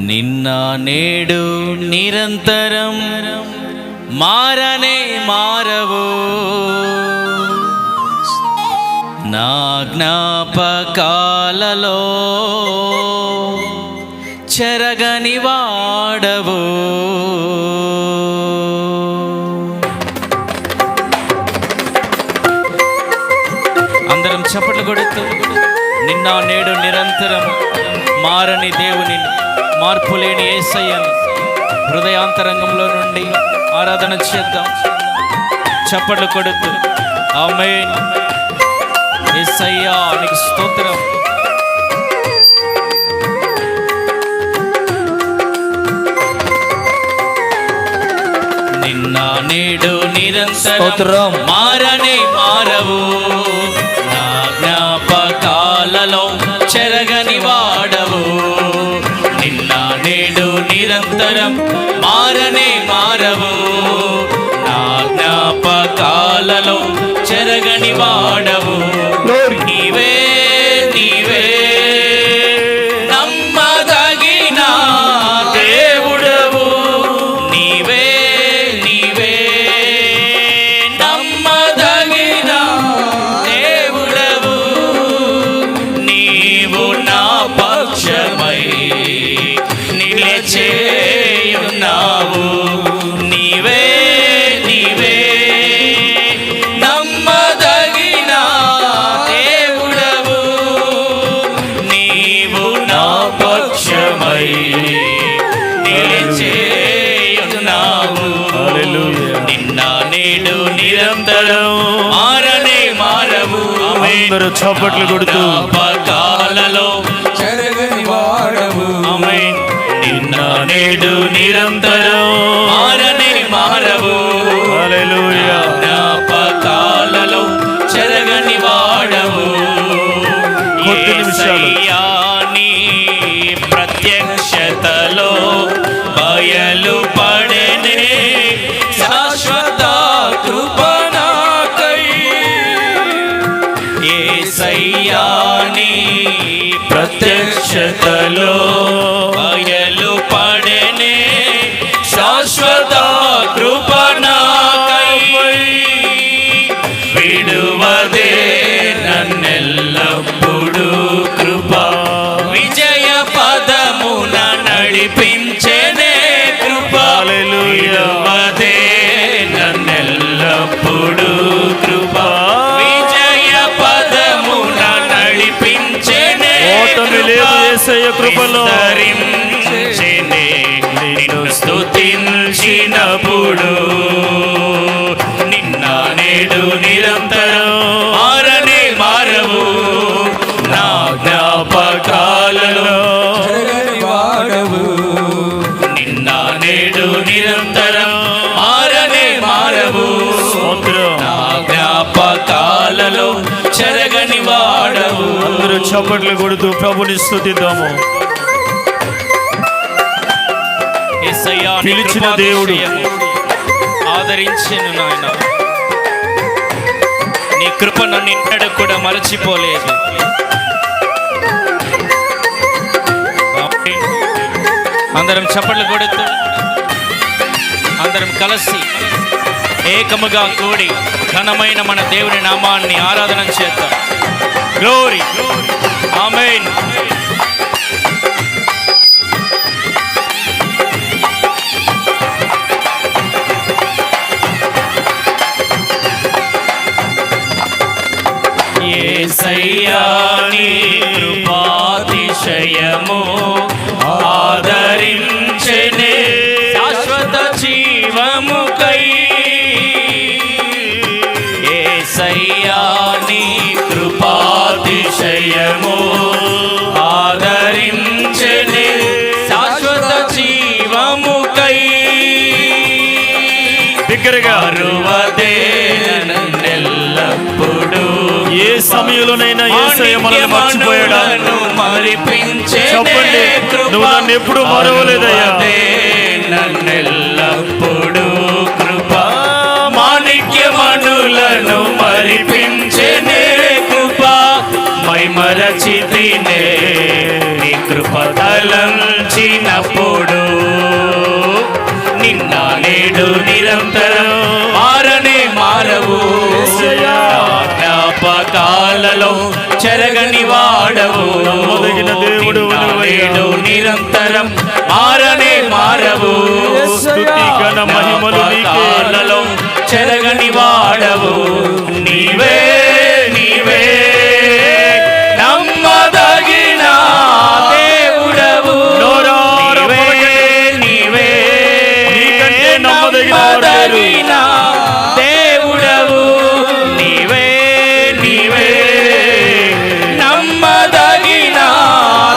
నిన్న నేడు నిరంతరం మారనే మారవు, నా జ్ఞాపకాలలో చెరగని వాడవు. అందరం చప్పట్లు కొడుతూ నిన్న నేడు నిరంతరం మారని దేవుని, మార్పు లేని యేసయ్యను హృదయాంతరంగంలో నుండి ఆరాధన చేద్దాం. చప్పట్లు కొడుతూ ఆమేన్. యేసయ్యా నీకు స్తోత్రం. నిన్న నేడు నిరంతరం మారనే మారవు, నా జ్ఞాపకాలలో చెరగని వాడవు. నిన్న నేడు నిరంతరం మారనే మారవు, నా జ్ఞాపకాలలో చెరగని వాడవు. నీవే నీవే నమ్మదగిన దేవుడవు, నీవే నీవే నమ్మదగిన దేవుడవు. నీవు నా పక్షమై నిలిచేయున్నావు, నీవే నీవే నమ్మదగిన దేవుడవు. నీవు నా పక్షమై నిలిచేయున్నావు. నిన్న నేడు నిరంతరం మారనే మారవు. అందరూ చప్పట్లు కొడుతూ జ్ఞాపకాలలో చెరగని వాడవు. ఆమేన్. నిన్న నేడు నిరంతరం మారనే మారవు. హల్లెలూయా. జ్ఞాపకాలలో చెరగని వాడవు. యేసయ్యా నీ ప్రత్యక్షతలో బయలు పడెనే శాశ్వత కృప నాకై. యేసయ్యా నీ ప్రత్యక్షతలో బయలు పడెనే శాశ్వత కృప నాకై. విడువదే నన్నెల్లప్పుడు కృప, విజయ పదమున నడిపించెనే కృప. విడువదే నన్నెల్లప్పుడు కృప, విజయ పదమున నడిపించెనే కృపలో ధరించెనే నిన్ను స్తుతించినప్పుడు. నిన్న నేడు నిరంతరం మారనే మారవు, నా జ్ఞాపకాలలో చెరగని వాడవు. నిన్న నేడు నిరంతరం మారనే మారవు, నా జ్ఞాపకాలలో చెరగని వాడవు. అందరూ చప్పట్లు కొడుతూ ప్రభుని స్తుతిద్దాము. యేసయ్యా పిలిచిన దేవుడు ఆదరించెను నాయన, నీ కృప నన్ను ఎన్నడూ కూడా మరచిపోలేదు. అందరం చప్పట్లు కొడుతూ అందరం కలిసి ఏకముగా కూడి ఘనమైన మన దేవుని నామాన్ని ఆరాధన చేద్దాం. గ్లోరీ. ఆమేన్. యేసయ్యా నీ కృపాతిశయము ఆదరించెనే శాశ్వత జీవముకై. యేసయ్యా నీ కృపాతిశయము ఆదరించెనే శాశ్వత జీవముకై. దగ్గరగా అరువదే నన్నెల్లప్పుడు, ఏ సమయంలోనైనా యేసయ్య మనల్ని మర్చిపోయాడా? చెప్పండి, నువ్వు నన్ను ఎప్పుడు మరవలేదయ్యా. నన్నెల్లప్పుడు కృప మాణిక్యమణులను మరిపించెనే కృప. మై మరచితినే నీ కృప తలంచినప్పుడు నిన్న నేడు నిరంతరం మారనే మారవు. జ్ఞాపకాలలో చెరగని వాడవు. నమ్మదగిన దేవుడు నేడు నిరంతరం మారనే మారవు. జ్ఞాపకాలలో చెరగని వాడవు. నీవే నీవే నమ్మదగిన దేవుడవు. నీవే నమ్మదగిన దేవుడవు. నీవే నీవే నమ్మదగిన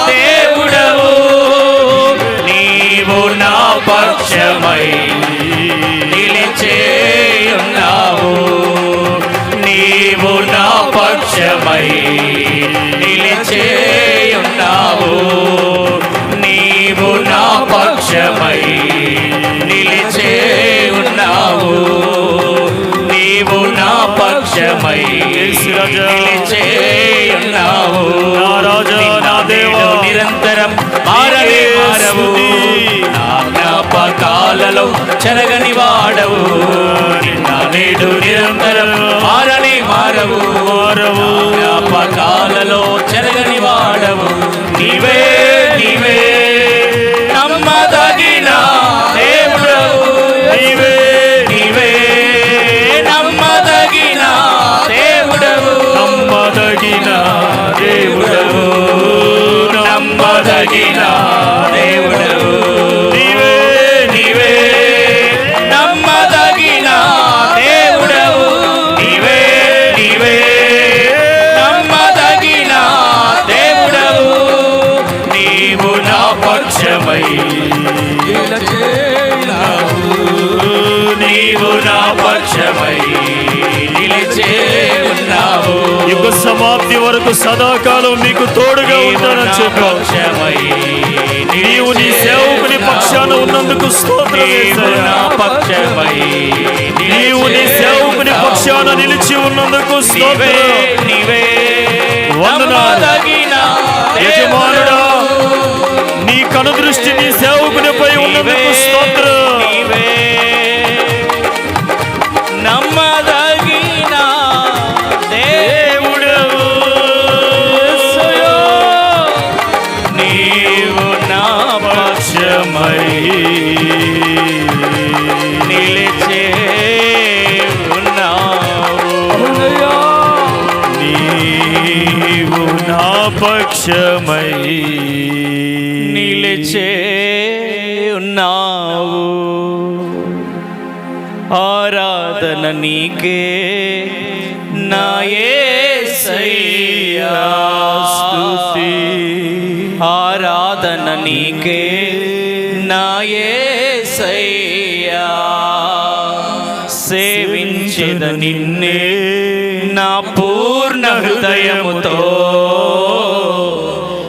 దేవుడవు. నీవు నా పక్షమై నిలిచేయున్నావు. నీవు నా పక్షమై నిలిచేయున్నావు. నీవు నా పక్షమై నిలిచేయున్నావు. నీవు నా పక్షమై నిలిచేయున్నావు. నా రాజా, నా దేవా, నిరంతరం మారనే మారవు. నా జ్ఞాపకాలలో చెరగని వాడవు. నిన్న నేడు నిరంతరం మారనే మారవు. జ్ఞాపకాలలో చెరగని వాడవు. నీవే నీవే నమ్మదగిన దేవుడవు. నీవే నీవే నమ్మదగిన దేవుడవు. నమ్మదగిన దేవుడవు. నమ్మదగిన దేవుడవు. నీవే నీవే నమ్మదగిన దేవుడవు. నీవే నీవే నమ్మదగిన దేవుడవు. నీవు నా పక్షమై నీవు నా పక్షమై నిలిచే ఉన్నావు. యుగ సమాప్తి వరకు సదాకాలం మీకు తోడుగా ఉంటానని చెప్పావు. నీవు నీ సేవకుని పక్షాన ఉన్నందుకు స్తోత్రం యేసయ్యా. నీవు నీ సేవకుని పక్షాన నిలిచి ఉన్నందుకు స్తోత్రం. వందనాలు యజమానుడా. నీ కనుదృష్టి నీ సేవకునిపై ఉన్నందుకు స్తోత్రం. నమ్మదగిన దేవుడవు. నీవు నా పక్షమై నిలిచే ఉన్నావు. నీవు నా పక్షమై నిలిచే ఉన్నావు. ఆరాధన నీకే నా యేసయ్యా. స్తుతి ఆరాధన నీకే నా యేసయ్యా. సేవించెద నిన్నే నా పూర్ణ హృదయముతో.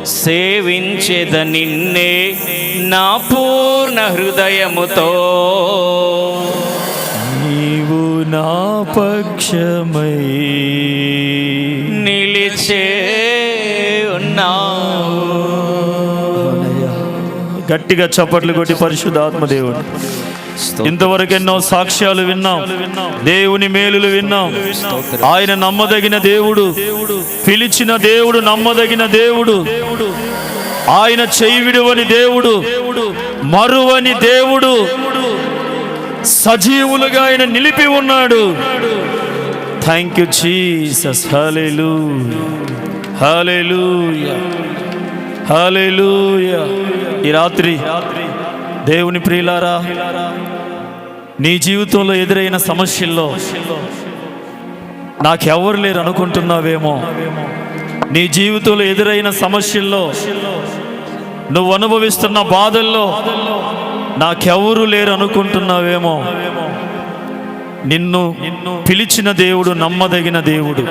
సేవించెద నిన్నే నా పూర్ణ హృదయముతో. నీవు నా పక్షమై నిలిచే ఉన్నావు. గట్టిగా చప్పట్లు కొట్టి పరిశుద్ధాత్మ దేవుడు. ఇంతవరకు ఎన్నో సాక్ష్యాలు విన్నాం. దేవుని మేలులు విన్నాం. ఆయన నమ్మదగిన దేవుడు. పిలిచిన దేవుడు నమ్మదగిన దేవుడు. ఆయన చెయ్యి విడువని దేవుడు. మరువని దేవుడు. సజీవులుగా ఆయన నిలిపి ఉన్నాడు. Thank you Jesus. Hallelujah, hallelujah, hallelujah. ఈ రాత్రి దేవుని ప్రియులారా, నీ జీవితంలో ఎదురైన సమస్యల్లో నాకెవరు లేరు అనుకుంటున్నావేమో. నీ జీవితంలో ఎదురైన సమస్యల్లో, నువ్వు అనుభవిస్తున్న బాధల్లో నాకెవరు లేరు అనుకుంటున్నావేమో. నిన్ను పిలిచిన దేవుడు నమ్మదగిన దేవుడు.